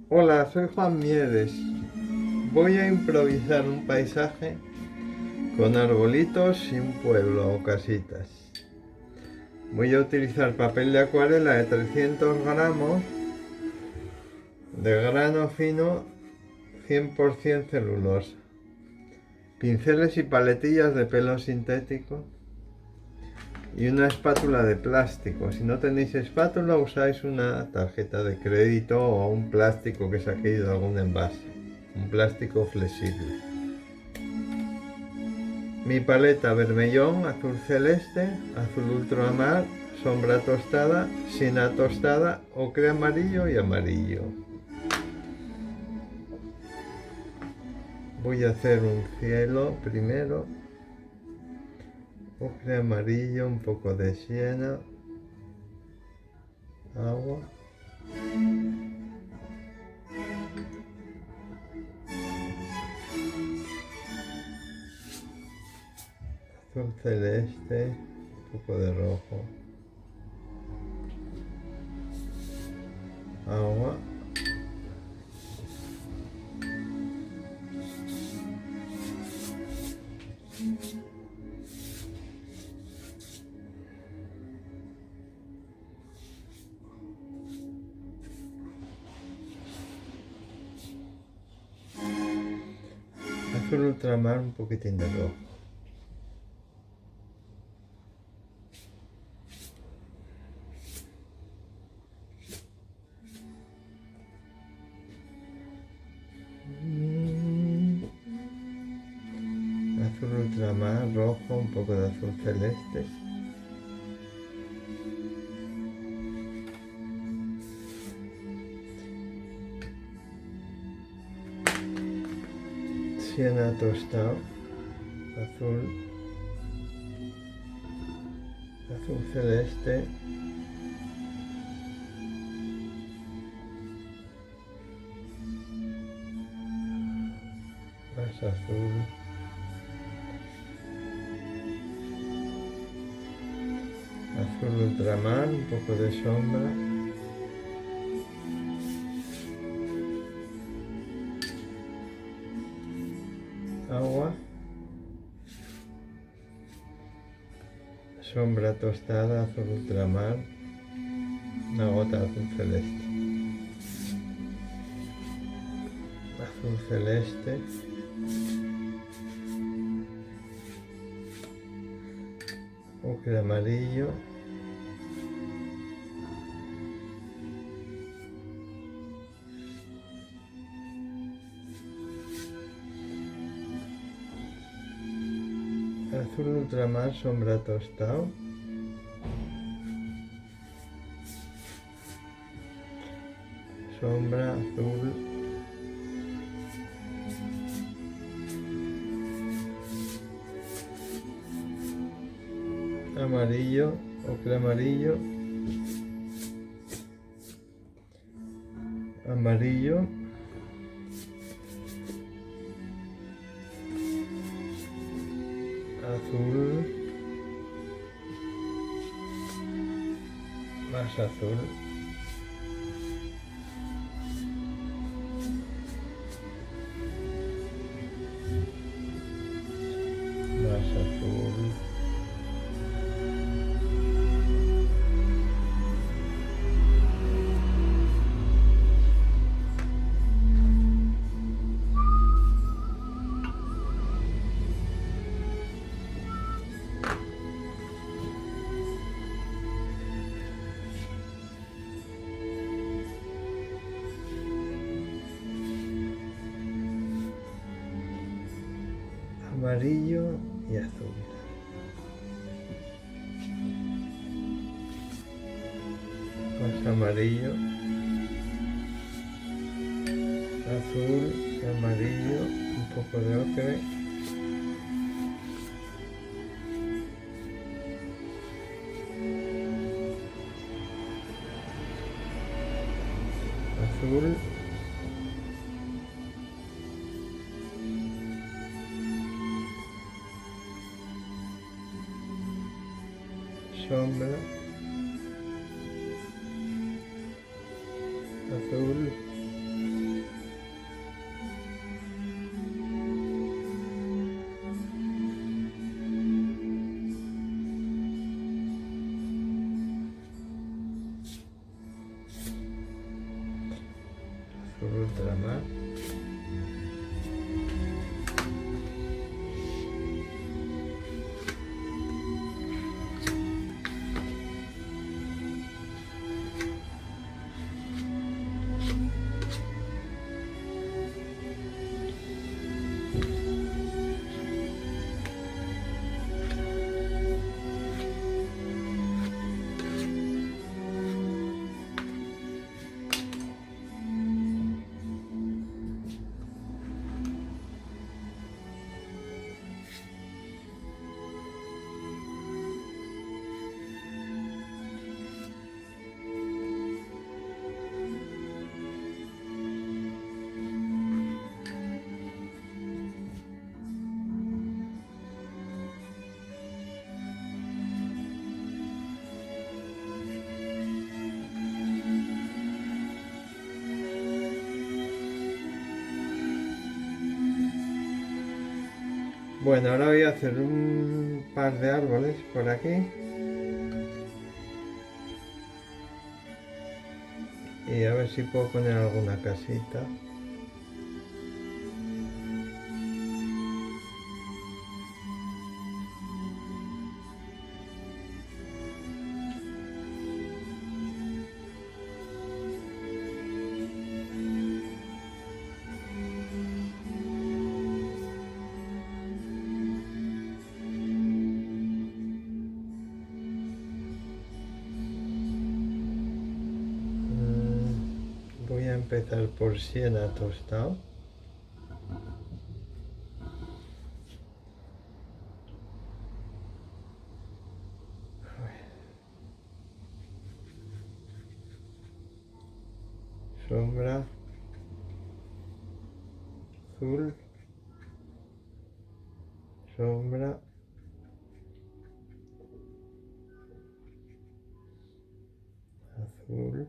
Hola, soy Juan Mieres. Voy a improvisar un paisaje con arbolitos y un pueblo o casitas. Voy a utilizar papel de acuarela de 300 gramos de grano fino 100% celulosa, pinceles y paletillas de pelo sintético y una espátula de plástico. Si no tenéis espátula, usáis una tarjeta de crédito o un plástico que saquéis de algún envase, un plástico flexible. Mi paleta vermellón, azul celeste, azul ultramar, sombra tostada, siena tostada, ocre amarillo y amarillo. Voy a hacer un cielo primero, ocre amarillo, un poco de siena, agua. Azul celeste, un poco de rojo, agua, azul ultramar, un poquitín de rojo. Azul ultramar, rojo, un poco de azul celeste. Siena tostado, azul celeste, más azul, azul ultramar, un poco de sombra, agua, sombra tostada, azul ultramar, una gota de azul celeste, azul celeste, ocre amarillo, azul ultramar, sombra tostado, sombra azul, amarillo, ocre amarillo, amarillo, azul, más azul, más azul, amarillo y azul. Más amarillo, azul y amarillo, un poco de ocre, azul, sombra, azul, azul ultramar, Bueno, ahora voy a hacer un par de árboles por aquí y a ver si puedo poner alguna casita. Voy a empezar por siena tostado. Sombra, azul, sombra, azul,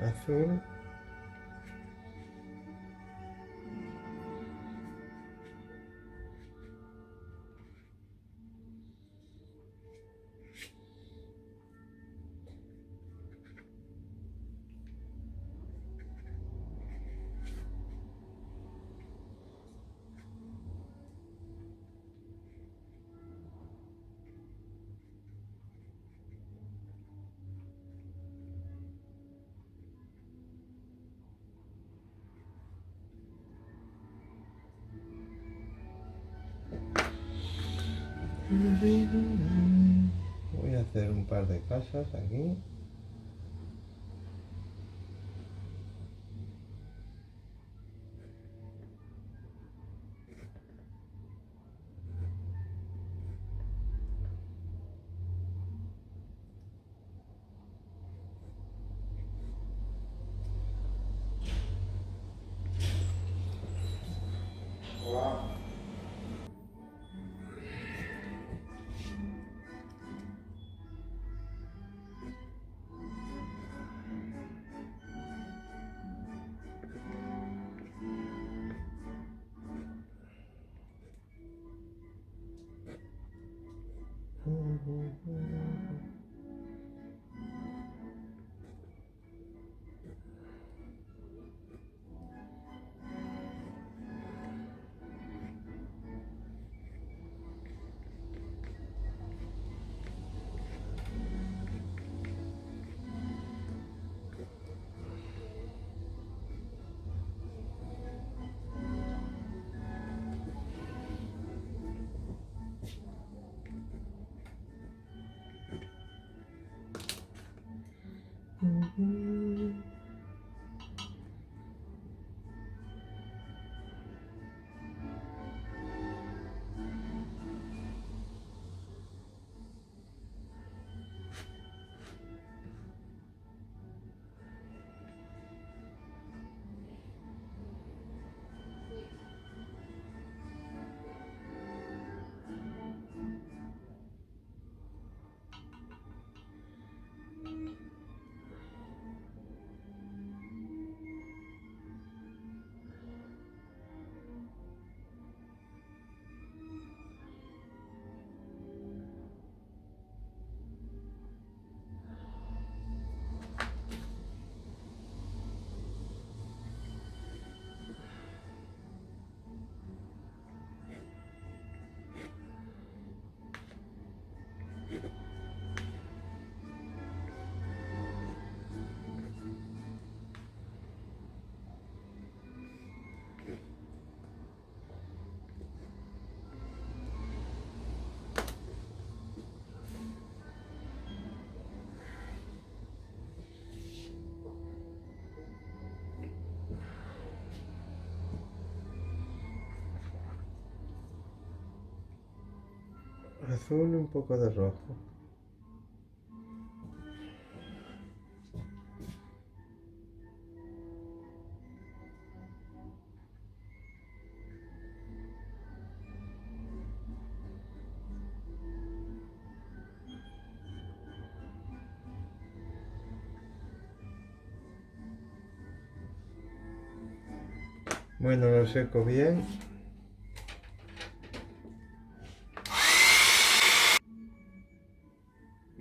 azul, voy a hacer un par de casas aquí. azul y un poco de rojo. Bueno, lo seco bien.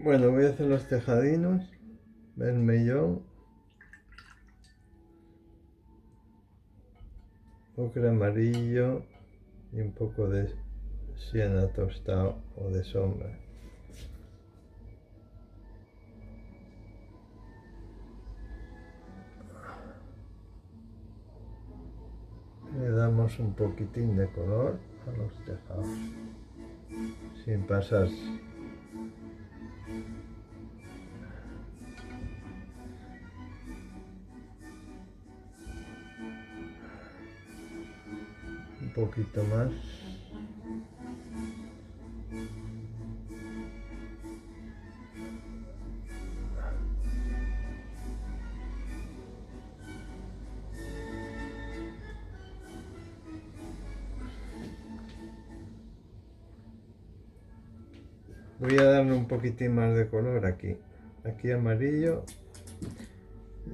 Bueno, voy a hacer los tejadinos, vermellón, ocre amarillo y un poco de siena tostado o de sombra. Le damos un poquitín de color a los tejados, sin pasarse. Un poquito más. Voy a darle un poquitín más de color aquí. Aquí amarillo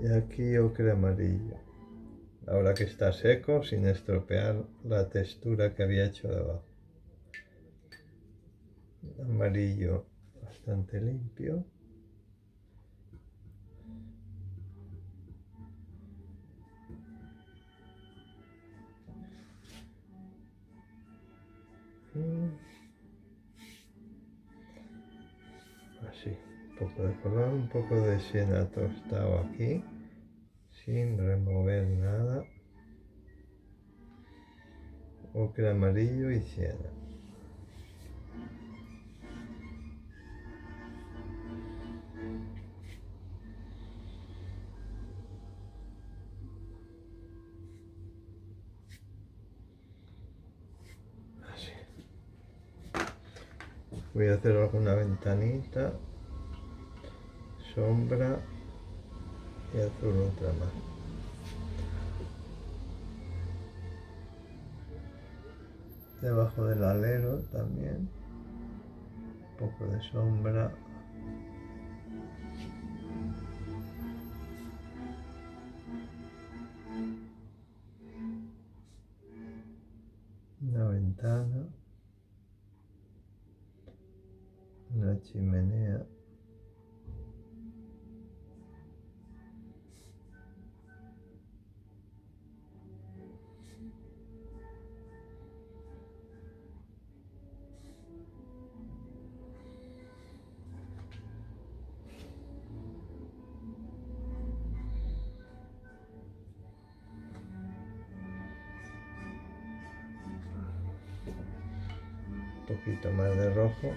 y aquí ocre amarillo. Ahora que está seco, sin estropear la textura que había hecho debajo. Amarillo bastante limpio. Así, un poco de color, un poco de siena tostado aquí, sin remover nada. Ocre amarillo y siena. Así. Voy a hacer alguna ventanita, sombra y azul ultramar. Debajo del alero también, un poco de sombra. Una ventana, una chimenea. Un poquito más de rojo.